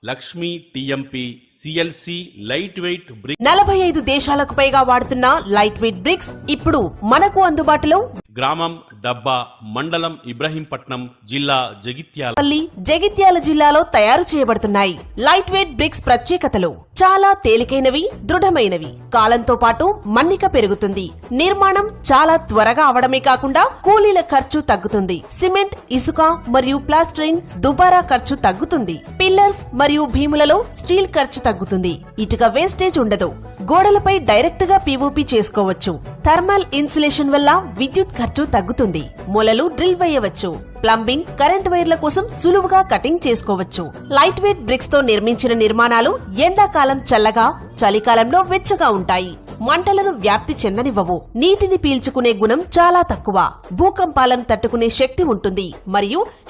Lakshmi TMP CLC light weight bricks 45 దేశాలకు పైగా వాడుతున్న లైట్ వెయిట్ బ్రిక్స్ ఇప్పుడు మనకు అందుబాటులో గ్రామం డబ్బా మండలం ఇబ్రహీంపట్నం జిల్లా జగిత్యాల జగిత్యాల జిల్లాలో తయారు చేయబడుతున్నాయి. లైట్ వెయిట్ బ్రిక్స్ ప్రత్యేకతలు చాలా తేలికైనవి, దృఢమైనవి, కాలంతో పాటు మన్నిక పెరుగుతుంది. నిర్మాణం చాలా త్వరగా అవడమే కాకుండా కూలీల ఖర్చు తగ్గుతుంది. సిమెంట్, ఇసుక మరియు ప్లాస్టరింగ్ దుబారా ఖర్చు తగ్గుతుంది. పిల్లర్స్ మరియు భీములలో స్టీల్ ఖర్చు తగ్గుతుంది. ఇటుక వేస్టేజ్ ఉండదు. గోడలపై డైరెక్ట్ గా పీవోపీ చేసుకోవచ్చు. థర్మల్ ఇన్సులేషన్ వల్ల విద్యుత్ ఖర్చు తగ్గుతుంది. మొలలు డ్రిల్ వేయవచ్చు. ప్లంబింగ్, కరెంట్ వైర్ల కోసం సులువుగా కటింగ్ చేసుకోవచ్చు. లైట్ వెయిట్ బ్రిక్స్ తో నిర్మించిన నిర్మాణాలు ఎండాకాలం చల్లగా, చలికాలంలో వెచ్చగా ఉంటాయి. మంటలను వ్యాప్తి చెందనివ్వవు. నీటిని పీల్చుకునే గుణం చాలా తక్కువ. భూకంపాలను తట్టుకునే శక్తి ఉంటుంది మరియు